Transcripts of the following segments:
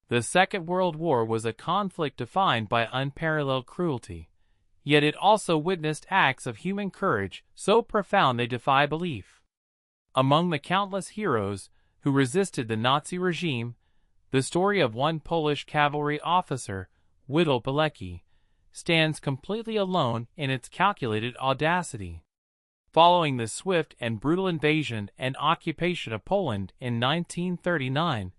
The Second World War was a conflict defined by unparalleled cruelty, yet it also witnessed acts of human courage so profound they defy belief. Among the countless heroes who resisted the Nazi regime, the story of one Polish cavalry officer, Witold Pilecki, stands completely alone in its calculated audacity. Following the swift and brutal invasion and occupation of Poland in 1939,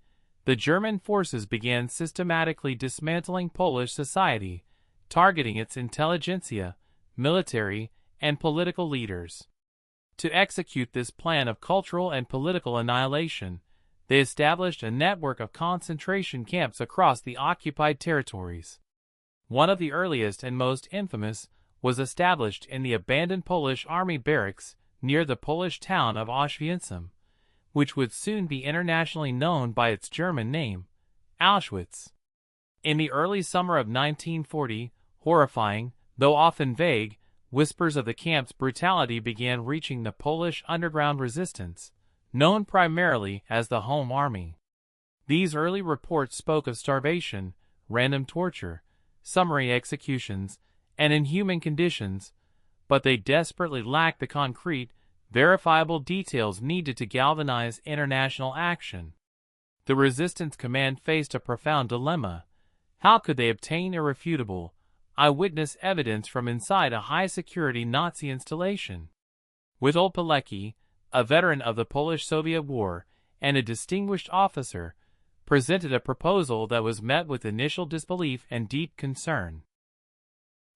the German forces began systematically dismantling Polish society, targeting its intelligentsia, military, and political leaders. To execute this plan of cultural and political annihilation, they established a network of concentration camps across the occupied territories. One of the earliest and most infamous was established in the abandoned Polish army barracks near the Polish town of Auschwitz, which would soon be internationally known by its German name, Auschwitz. In the early summer of 1940, horrifying, though often vague, whispers of the camp's brutality began reaching the Polish underground resistance, known primarily as the Home Army. These early reports spoke of starvation, random torture, summary executions, and inhuman conditions, but they desperately lacked the concrete, verifiable details needed to galvanize international action. The resistance command faced a profound dilemma. How could they obtain irrefutable, eyewitness evidence from inside a high-security Nazi installation? Witold Pilecki, a veteran of the Polish-Soviet War and a distinguished officer, presented a proposal that was met with initial disbelief and deep concern.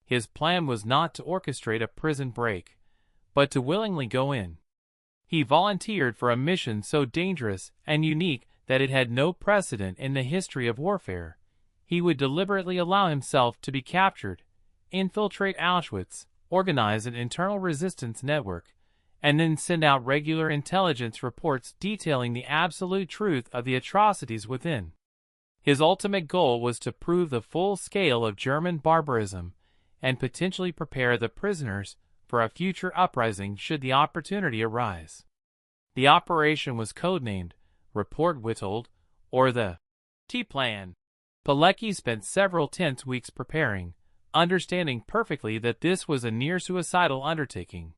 His plan was not to orchestrate a prison break, but to willingly go in. He volunteered for a mission so dangerous and unique that it had no precedent in the history of warfare. He would deliberately allow himself to be captured, infiltrate Auschwitz, organize an internal resistance network, and then send out regular intelligence reports detailing the absolute truth of the atrocities within. His ultimate goal was to prove the full scale of German barbarism and potentially prepare the prisoners for a future uprising should the opportunity arise. The operation was codenamed Report Witold, or the T-Plan. Pilecki spent several tense weeks preparing, understanding perfectly that this was a near-suicidal undertaking.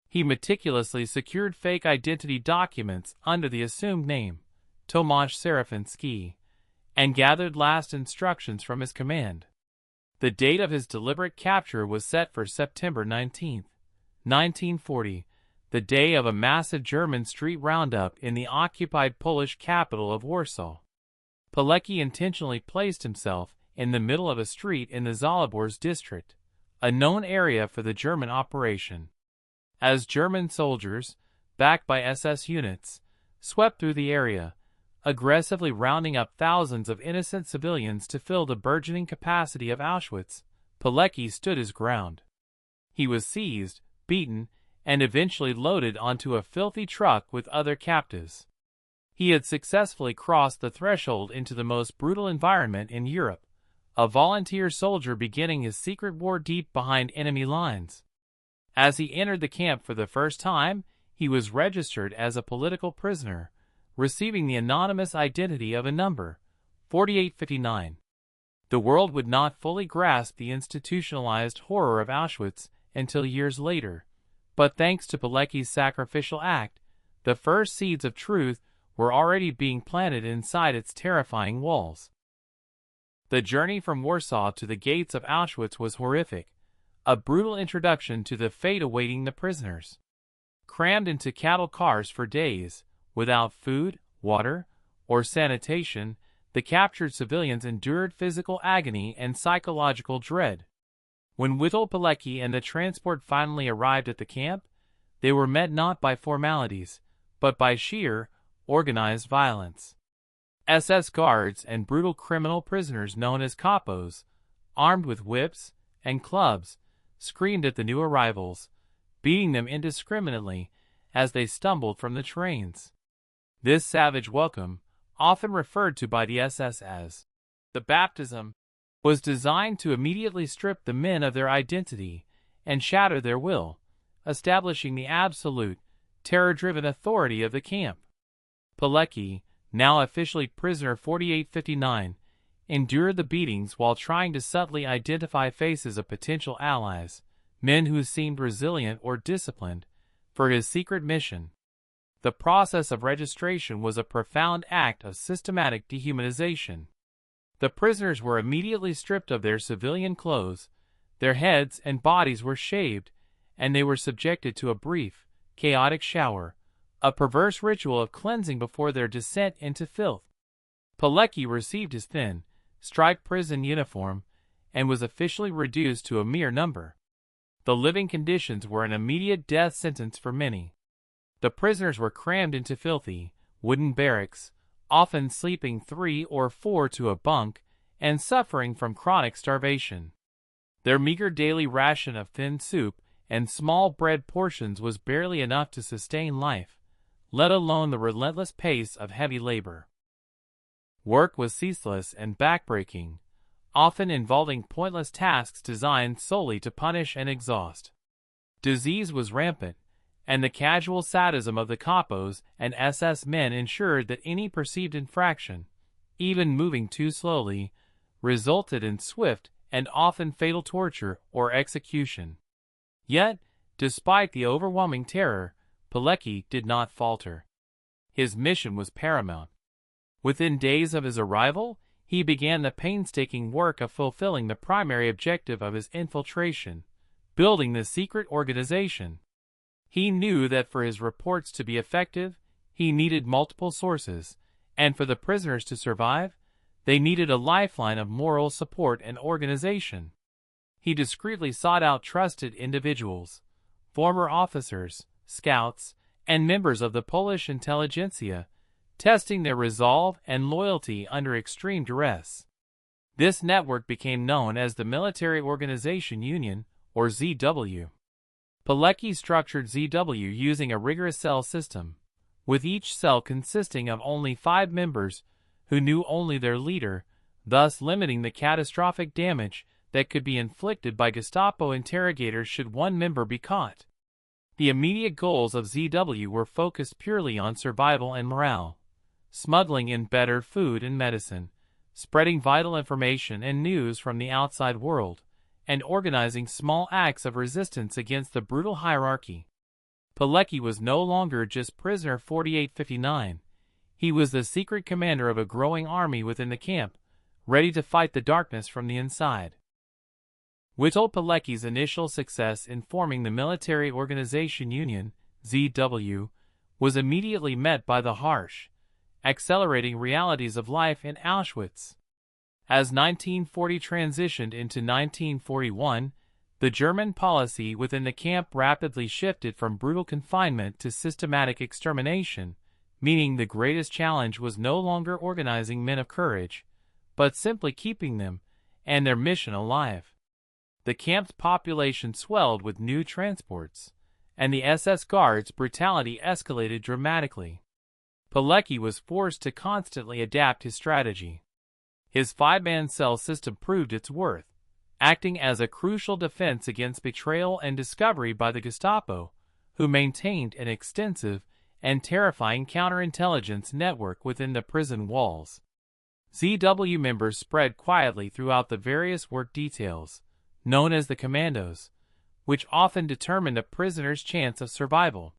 He meticulously secured fake identity documents under the assumed name, Tomasz Serafiński, and gathered last instructions from his command. The date of his deliberate capture was set for September 19, 1940, the day of a massive German street roundup in the occupied Polish capital of Warsaw. Pilecki intentionally placed himself in the middle of a street in the Zalibor district, a known area for the German operation. As German soldiers, backed by SS units, swept through the area, aggressively rounding up thousands of innocent civilians to fill the burgeoning capacity of Auschwitz, Pilecki stood his ground. He was seized, beaten, and eventually loaded onto a filthy truck with other captives. He had successfully crossed the threshold into the most brutal environment in Europe, a volunteer soldier beginning his secret war deep behind enemy lines. As he entered the camp for the first time, he was registered as a political prisoner, receiving the anonymous identity of a number, 4859. The world would not fully grasp the institutionalized horror of Auschwitz until years later, but thanks to Pilecki's sacrificial act, the first seeds of truth were already being planted inside its terrifying walls. The journey from Warsaw to the gates of Auschwitz was horrific, a brutal introduction to the fate awaiting the prisoners. Crammed into cattle cars for days, without food, water, or sanitation, the captured civilians endured physical agony and psychological dread. When Witold Pilecki and the transport finally arrived at the camp, they were met not by formalities, but by sheer, organized violence. SS guards and brutal criminal prisoners known as capos, armed with whips and clubs, screamed at the new arrivals, beating them indiscriminately as they stumbled from the trains. This savage welcome, often referred to by the SS as the baptism, was designed to immediately strip the men of their identity and shatter their will, establishing the absolute, terror-driven authority of the camp. Pilecki, now officially prisoner 4859, endured the beatings while trying to subtly identify faces of potential allies, men who seemed resilient or disciplined, for his secret mission. The process of registration was a profound act of systematic dehumanization. The prisoners were immediately stripped of their civilian clothes, their heads and bodies were shaved, and they were subjected to a brief, chaotic shower, a perverse ritual of cleansing before their descent into filth. Pilecki received his thin, striped prison uniform, and was officially reduced to a mere number. The living conditions were an immediate death sentence for many. The prisoners were crammed into filthy, wooden barracks, often sleeping 3 or 4 to a bunk, and suffering from chronic starvation. Their meager daily ration of thin soup and small bread portions was barely enough to sustain life, let alone the relentless pace of heavy labor. Work was ceaseless and backbreaking, often involving pointless tasks designed solely to punish and exhaust. Disease was rampant, and the casual sadism of the capos and SS men ensured that any perceived infraction, even moving too slowly, resulted in swift and often fatal torture or execution. Yet, despite the overwhelming terror, Pilecki did not falter. His mission was paramount. Within days of his arrival, he began the painstaking work of fulfilling the primary objective of his infiltration, building the secret organization. He knew that for his reports to be effective, he needed multiple sources, and for the prisoners to survive, they needed a lifeline of moral support and organization. He discreetly sought out trusted individuals, former officers, scouts, and members of the Polish intelligentsia, testing their resolve and loyalty under extreme duress. This network became known as the Military Organization Union, or ZW. Pilecki structured ZW using a rigorous cell system, with each cell consisting of only 5 members who knew only their leader, thus limiting the catastrophic damage that could be inflicted by Gestapo interrogators should one member be caught. The immediate goals of ZW were focused purely on survival and morale, smuggling in better food and medicine, spreading vital information and news from the outside world, and organizing small acts of resistance against the brutal hierarchy. Pilecki was no longer just prisoner 4859. He was the secret commander of a growing army within the camp, ready to fight the darkness from the inside. Witold Pilecki's initial success in forming the Military Organization Union, ZW, was immediately met by the harsh, accelerating realities of life in Auschwitz. As 1940 transitioned into 1941, the German policy within the camp rapidly shifted from brutal confinement to systematic extermination, meaning the greatest challenge was no longer organizing men of courage, but simply keeping them and their mission alive. The camp's population swelled with new transports, and the SS guards' brutality escalated dramatically. Pilecki was forced to constantly adapt his strategy. His 5-man cell system proved its worth, acting as a crucial defense against betrayal and discovery by the Gestapo, who maintained an extensive and terrifying counterintelligence network within the prison walls. ZW members spread quietly throughout the various work details, known as the commandos, which often determined a prisoner's chance of survival.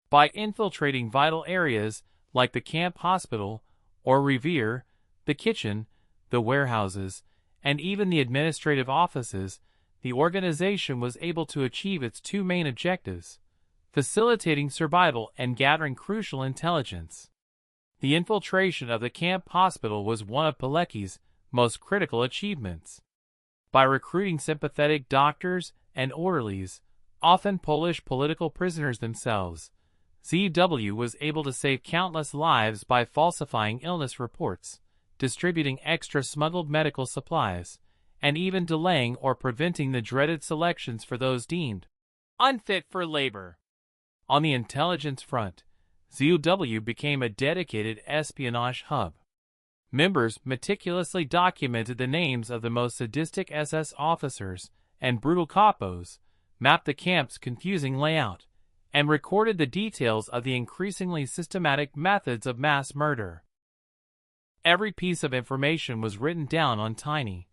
By infiltrating vital areas like the camp hospital or revier, the kitchen, the warehouses, and even the administrative offices, the organization was able to achieve its 2 main objectives: facilitating survival and gathering crucial intelligence. The infiltration of the camp hospital was one of Pilecki's most critical achievements. By recruiting sympathetic doctors and orderlies, often Polish political prisoners themselves, ZW was able to save countless lives by falsifying illness reports, distributing extra smuggled medical supplies, and even delaying or preventing the dreaded selections for those deemed unfit for labor. On the intelligence front, ZW became a dedicated espionage hub. Members meticulously documented the names of the most sadistic SS officers and brutal capos, mapped the camp's confusing layout, and recorded the details of the increasingly systematic methods of mass murder. Every piece of information was written down on tiny,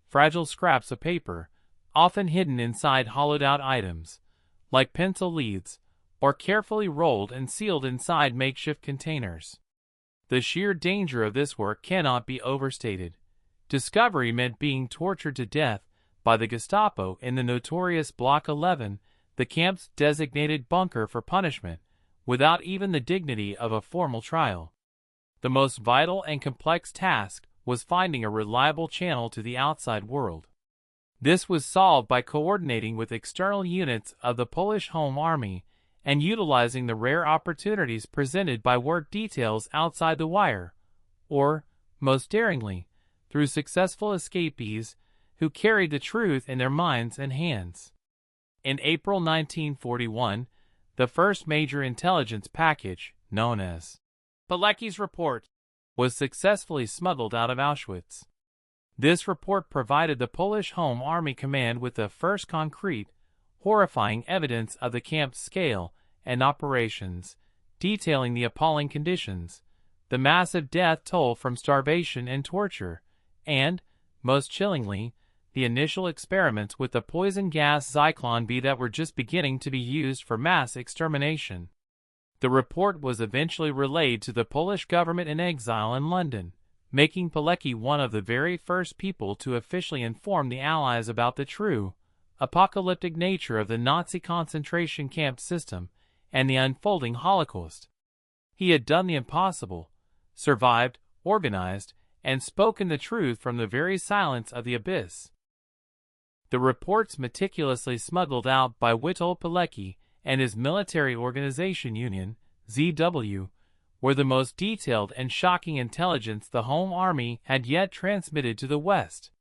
fragile scraps of paper, often hidden inside hollowed-out items, like pencil leads, or carefully rolled and sealed inside makeshift containers. The sheer danger of this work cannot be overstated. Discovery meant being tortured to death by the Gestapo in the notorious Block 11, the camp's designated bunker for punishment, without even the dignity of a formal trial. The most vital and complex task was finding a reliable channel to the outside world. This was solved by coordinating with external units of the Polish Home Army and utilizing the rare opportunities presented by work details outside the wire, or, most daringly, through successful escapees who carried the truth in their minds and hands. In April 1941, the first major intelligence package, known as Pilecki's report, was successfully smuggled out of Auschwitz. This report provided the Polish Home Army Command with the first concrete, horrifying evidence of the camp's scale and operations, detailing the appalling conditions, the massive death toll from starvation and torture, and, most chillingly, the initial experiments with the poison gas Zyklon B that were just beginning to be used for mass extermination. The report was eventually relayed to the Polish government in exile in London, making Pilecki one of the very first people to officially inform the Allies about the true, apocalyptic nature of the Nazi concentration camp system and the unfolding Holocaust. He had done the impossible, survived, organized, and spoken the truth from the very silence of the abyss. The reports meticulously smuggled out by Witold Pilecki and his military organization union, ZW, were the most detailed and shocking intelligence the Home Army had yet transmitted to the West.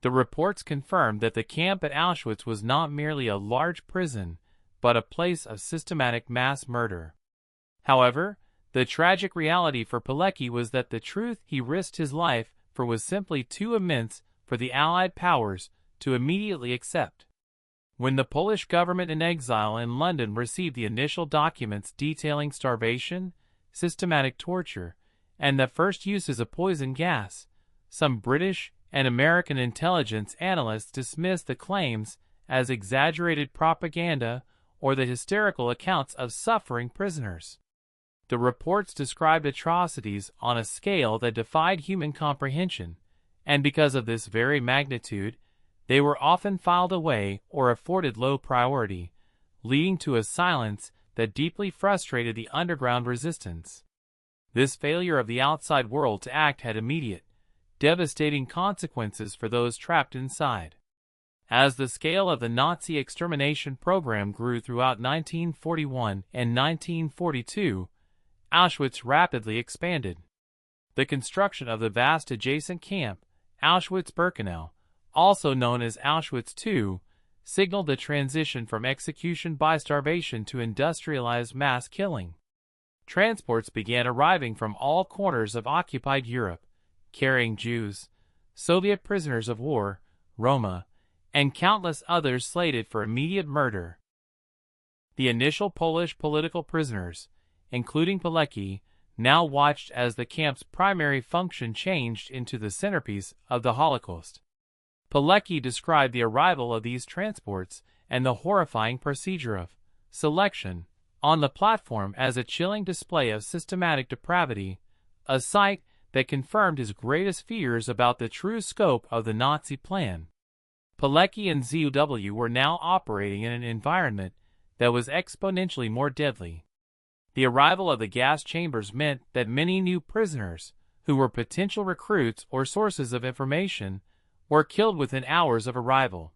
The reports confirmed that the camp at Auschwitz was not merely a large prison, but a place of systematic mass murder. However, the tragic reality for Pilecki was that the truth he risked his life for was simply too immense for the Allied powers to immediately accept. When the Polish government in exile in London received the initial documents detailing starvation, systematic torture, and the first uses of poison gas, some British and American intelligence analysts dismissed the claims as exaggerated propaganda or the hysterical accounts of suffering prisoners. The reports described atrocities on a scale that defied human comprehension, and because of this very magnitude, they were often filed away or afforded low priority, leading to a silence that deeply frustrated the underground resistance. This failure of the outside world to act had immediate, devastating consequences for those trapped inside. As the scale of the Nazi extermination program grew throughout 1941 and 1942, Auschwitz rapidly expanded. The construction of the vast adjacent camp, Auschwitz-Birkenau, also known as Auschwitz II, signaled the transition from execution by starvation to industrialized mass killing. Transports began arriving from all corners of occupied Europe, carrying Jews, Soviet prisoners of war, Roma, and countless others slated for immediate murder. The initial Polish political prisoners, including Pilecki, now watched as the camp's primary function changed into the centerpiece of the Holocaust. Pilecki described the arrival of these transports and the horrifying procedure of selection on the platform as a chilling display of systematic depravity, a sight that confirmed his greatest fears about the true scope of the Nazi plan. Pilecki and ZW were now operating in an environment that was exponentially more deadly. The arrival of the gas chambers meant that many new prisoners, who were potential recruits or sources of information, were killed within hours of arrival.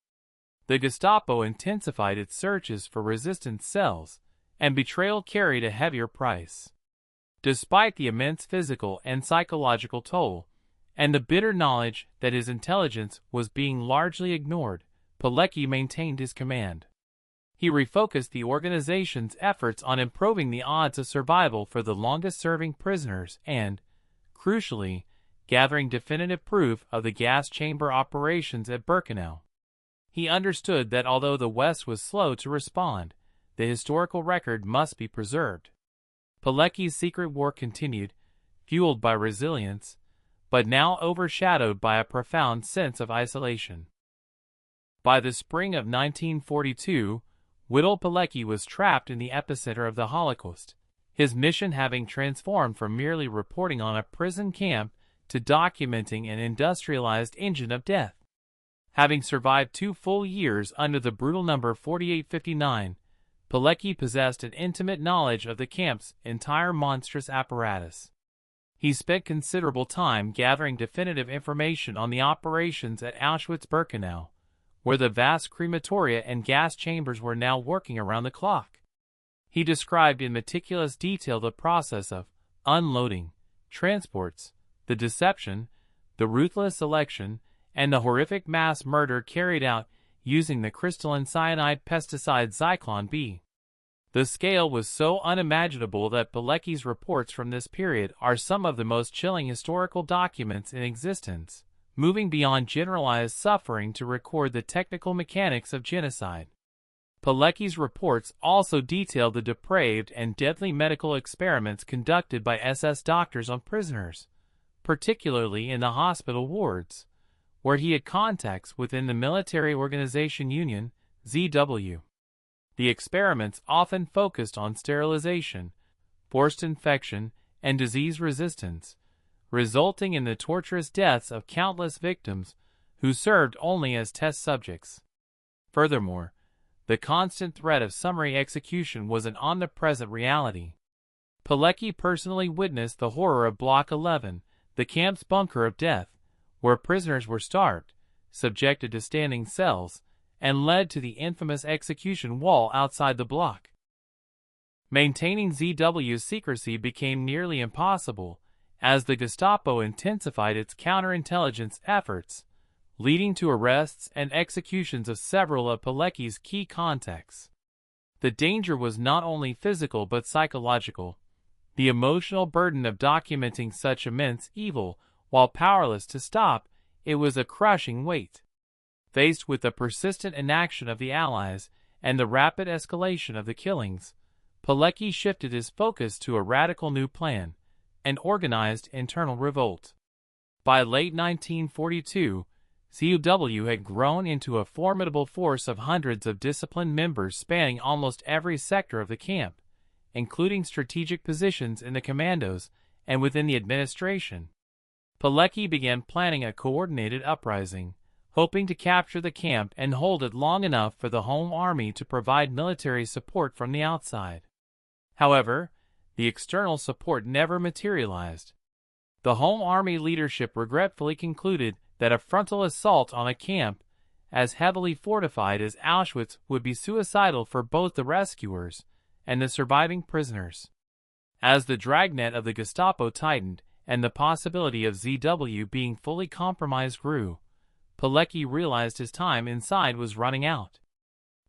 The Gestapo intensified its searches for resistance cells, and betrayal carried a heavier price. Despite the immense physical and psychological toll, and the bitter knowledge that his intelligence was being largely ignored, Pilecki maintained his command. He refocused the organization's efforts on improving the odds of survival for the longest-serving prisoners and, crucially, gathering definitive proof of the gas chamber operations at Birkenau. He understood that although the West was slow to respond, the historical record must be preserved. Pilecki's secret war continued, fueled by resilience, but now overshadowed by a profound sense of isolation. By the spring of 1942, Witold Pilecki was trapped in the epicenter of the Holocaust, his mission having transformed from merely reporting on a prison camp to documenting an industrialized engine of death. Having survived 2 full years under the brutal number 4859, Pilecki possessed an intimate knowledge of the camp's entire monstrous apparatus. He spent considerable time gathering definitive information on the operations at Auschwitz-Birkenau, where the vast crematoria and gas chambers were now working around the clock. He described in meticulous detail the process of unloading, transports, the deception, the ruthless selection, and the horrific mass murder carried out using the crystalline cyanide pesticide Zyklon B. The scale was so unimaginable that Pilecki's reports from this period are some of the most chilling historical documents in existence, moving beyond generalized suffering to record the technical mechanics of genocide. Pilecki's reports also detailed the depraved and deadly medical experiments conducted by SS doctors on prisoners, particularly in the hospital wards, where he had contacts within the Military Organization Union, ZW. The experiments often focused on sterilization, forced infection, and disease resistance, resulting in the torturous deaths of countless victims who served only as test subjects. Furthermore, the constant threat of summary execution was an omnipresent reality. Pilecki personally witnessed the horror of Block 11, the camp's bunker of death, where prisoners were starved, subjected to standing cells, and led to the infamous execution wall outside the block. Maintaining ZW's secrecy became nearly impossible, as the Gestapo intensified its counterintelligence efforts, leading to arrests and executions of several of Pilecki's key contacts. The danger was not only physical but psychological. The emotional burden of documenting such immense evil, while powerless to stop, it was a crushing weight. Faced with the persistent inaction of the Allies and the rapid escalation of the killings, Pilecki shifted his focus to a radical new plan, an organized internal revolt. By late 1942, ZW had grown into a formidable force of hundreds of disciplined members spanning almost every sector of the camp, including strategic positions in the commandos and within the administration. Pilecki began planning a coordinated uprising, hoping to capture the camp and hold it long enough for the Home Army to provide military support from the outside. However, the external support never materialized. The Home Army leadership regretfully concluded that a frontal assault on a camp as heavily fortified as Auschwitz would be suicidal for both the rescuers and the surviving prisoners. As the dragnet of the Gestapo tightened and the possibility of ZW being fully compromised grew, Pilecki realized his time inside was running out.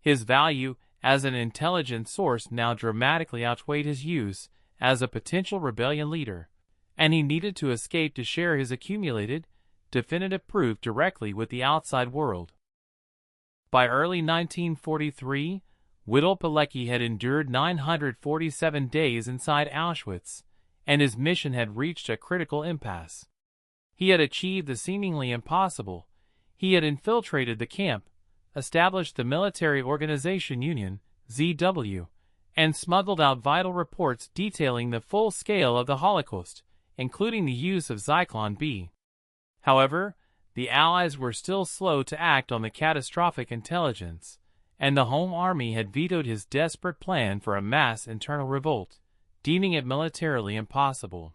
His value as an intelligence source now dramatically outweighed his use as a potential rebellion leader, and he needed to escape to share his accumulated, definitive proof directly with the outside world. By early 1943, Witold Pilecki had endured 947 days inside Auschwitz, and his mission had reached a critical impasse. He had achieved the seemingly impossible. He had infiltrated the camp, established the Military Organization Union, ZW, and smuggled out vital reports detailing the full scale of the Holocaust, including the use of Zyklon B. However, the Allies were still slow to act on the catastrophic intelligence, and the Home Army had vetoed his desperate plan for a mass internal revolt, deeming it militarily impossible.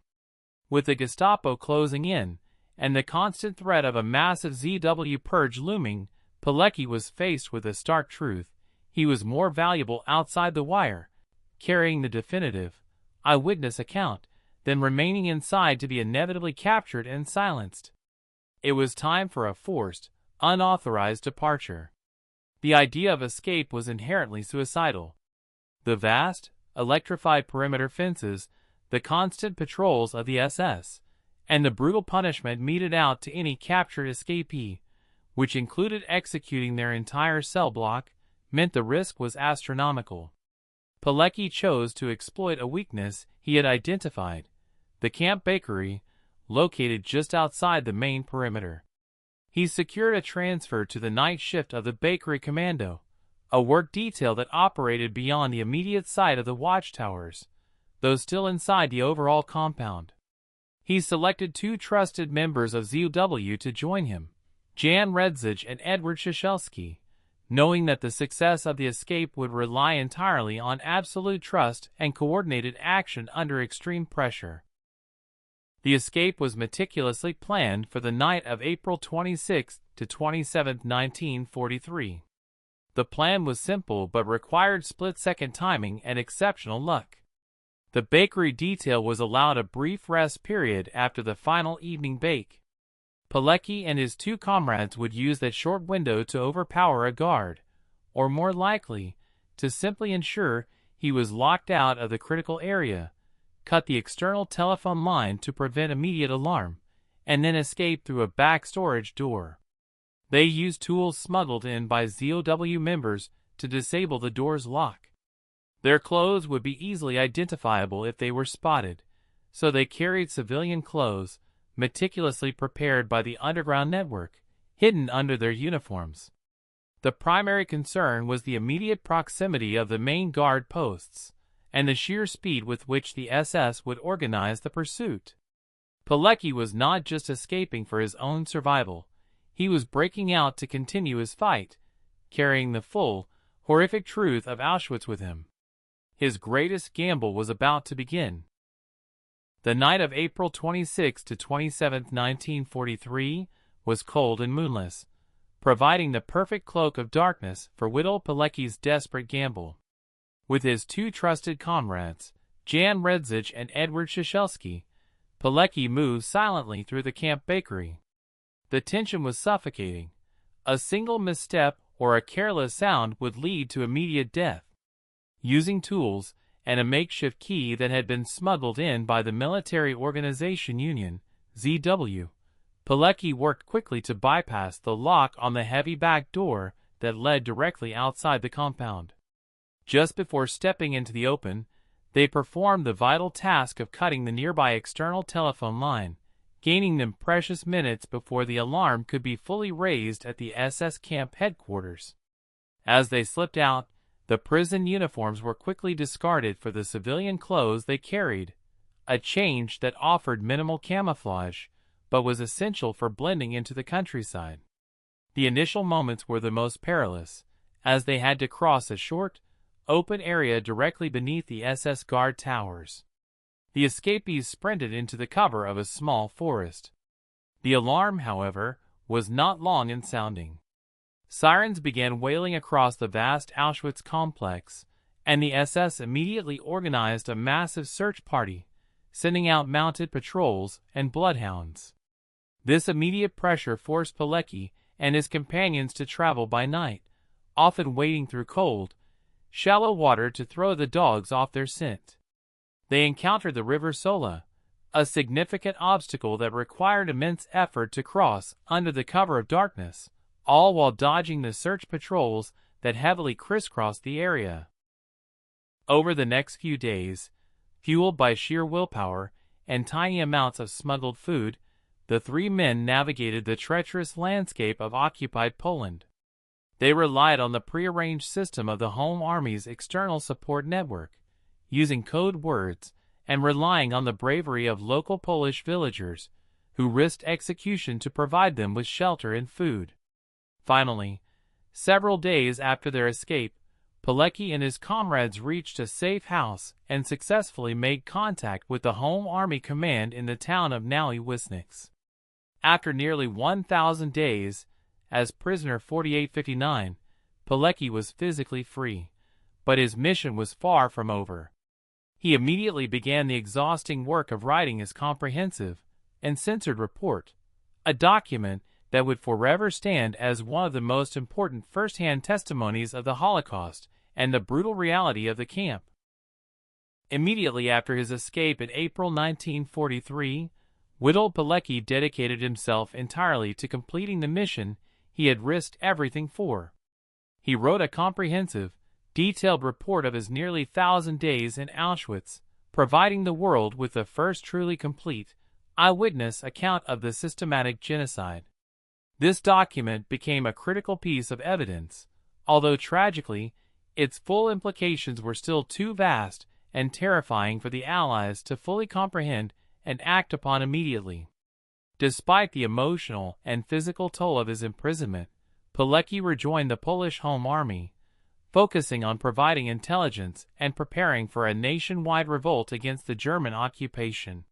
With the Gestapo closing in, and the constant threat of a massive ZW purge looming, Pilecki was faced with a stark truth: he was more valuable outside the wire, carrying the definitive, eyewitness account, than remaining inside to be inevitably captured and silenced. It was time for a forced, unauthorized departure. The idea of escape was inherently suicidal. The vast, electrified perimeter fences, the constant patrols of the SS, and the brutal punishment meted out to any captured escapee, which included executing their entire cell block, meant the risk was astronomical. Pilecki chose to exploit a weakness he had identified: the camp bakery, located just outside the main perimeter. He secured a transfer to the night shift of the Bakery Commando, a work detail that operated beyond the immediate sight of the watchtowers, though still inside the overall compound. He selected two trusted members of ZOW to join him, Jan Redzig and Edward Sheshelski, knowing that the success of the escape would rely entirely on absolute trust and coordinated action under extreme pressure. The escape was meticulously planned for the night of April 26 to 27, 1943. The plan was simple but required split-second timing and exceptional luck. The bakery detail was allowed a brief rest period after the final evening bake. Pilecki and his two comrades would use that short window to overpower a guard, or more likely, to simply ensure he was locked out of the critical area, cut the external telephone line to prevent immediate alarm, and then escape through a back storage door. They used tools smuggled in by ZOW members to disable the door's lock. Their clothes would be easily identifiable if they were spotted, so they carried civilian clothes, meticulously prepared by the underground network, hidden under their uniforms. The primary concern was the immediate proximity of the main guard posts, and the sheer speed with which the SS would organize the pursuit. Pilecki was not just escaping for his own survival, he was breaking out to continue his fight, carrying the full, horrific truth of Auschwitz with him. His greatest gamble was about to begin. The night of April 26 to 27, 1943, was cold and moonless, providing the perfect cloak of darkness for Witold Pilecki's desperate gamble. With his two trusted comrades, Jan Redzig and Edward Sheshelski, Pilecki moved silently through the camp bakery. The tension was suffocating. A single misstep or a careless sound would lead to immediate death. Using tools and a makeshift key that had been smuggled in by the Military Organization Union, ZW, Pilecki worked quickly to bypass the lock on the heavy back door that led directly outside the compound. Just before stepping into the open, they performed the vital task of cutting the nearby external telephone line, gaining them precious minutes before the alarm could be fully raised at the SS camp headquarters. As they slipped out, the prison uniforms were quickly discarded for the civilian clothes they carried, a change that offered minimal camouflage, but was essential for blending into the countryside. The initial moments were the most perilous, as they had to cross a short, open area directly beneath the SS guard towers. The escapees sprinted into the cover of a small forest. The alarm, however, was not long in sounding. Sirens began wailing across the vast Auschwitz complex, and the SS immediately organized a massive search party, sending out mounted patrols and bloodhounds. This immediate pressure forced Pilecki and his companions to travel by night, often wading through cold, shallow water to throw the dogs off their scent. They encountered the River Sola, a significant obstacle that required immense effort to cross under the cover of darkness, all while dodging the search patrols that heavily crisscrossed the area. Over the next few days, fueled by sheer willpower and tiny amounts of smuggled food, the three men navigated the treacherous landscape of occupied Poland. They relied on the prearranged system of the Home Army's external support network, using code words and relying on the bravery of local Polish villagers who risked execution to provide them with shelter and food. Finally, several days after their escape, Pilecki and his comrades reached a safe house and successfully made contact with the Home Army Command in the town of Nowy Wisniec. After nearly 1,000 days, as prisoner 4859, Pilecki was physically free, but his mission was far from over. He immediately began the exhausting work of writing his comprehensive and censored report, a document that would forever stand as one of the most important first-hand testimonies of the Holocaust and the brutal reality of the camp. Immediately after his escape in April 1943, Witold Pilecki dedicated himself entirely to completing the mission he had risked everything for. He wrote a comprehensive, detailed report of his nearly 1,000 days in Auschwitz, providing the world with the first truly complete, eyewitness account of the systematic genocide. This document became a critical piece of evidence, although tragically, its full implications were still too vast and terrifying for the Allies to fully comprehend and act upon immediately. Despite the emotional and physical toll of his imprisonment, Pilecki rejoined the Polish Home Army, focusing on providing intelligence and preparing for a nationwide revolt against the German occupation.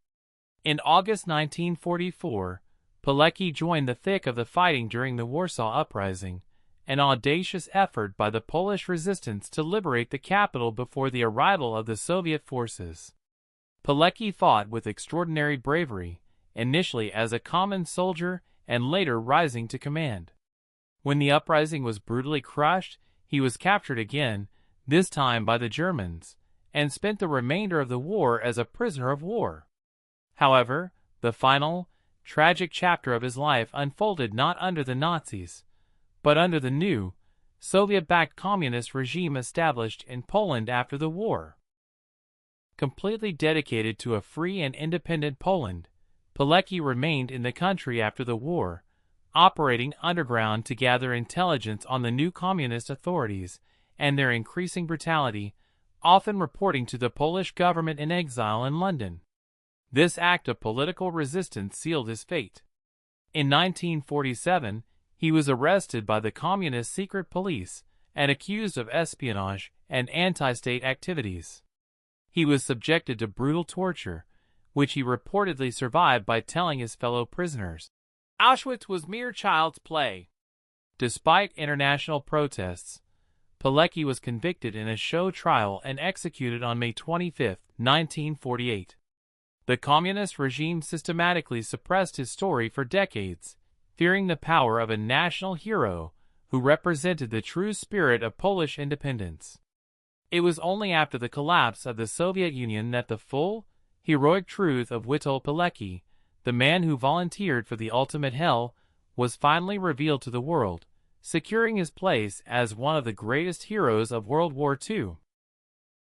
In August 1944, Pilecki joined the thick of the fighting during the Warsaw Uprising, an audacious effort by the Polish resistance to liberate the capital before the arrival of the Soviet forces. Pilecki fought with extraordinary bravery, initially as a common soldier and later rising to command. When the uprising was brutally crushed, he was captured again, this time by the Germans, and spent the remainder of the war as a prisoner of war. However, the final, tragic chapter of his life unfolded not under the Nazis, but under the new, Soviet-backed communist regime established in Poland after the war. Completely dedicated to a free and independent Poland, Pilecki remained in the country after the war, operating underground to gather intelligence on the new communist authorities and their increasing brutality, often reporting to the Polish government in exile in London. This act of political resistance sealed his fate. In 1947, he was arrested by the communist secret police and accused of espionage and anti-state activities. He was subjected to brutal torture, which he reportedly survived by telling his fellow prisoners, "Auschwitz was mere child's play." Despite international protests, Pilecki was convicted in a show trial and executed on May 25, 1948. The communist regime systematically suppressed his story for decades, fearing the power of a national hero who represented the true spirit of Polish independence. It was only after the collapse of the Soviet Union that the full, heroic truth of Witold Pilecki, the man who volunteered for the ultimate hell, was finally revealed to the world, securing his place as one of the greatest heroes of World War II.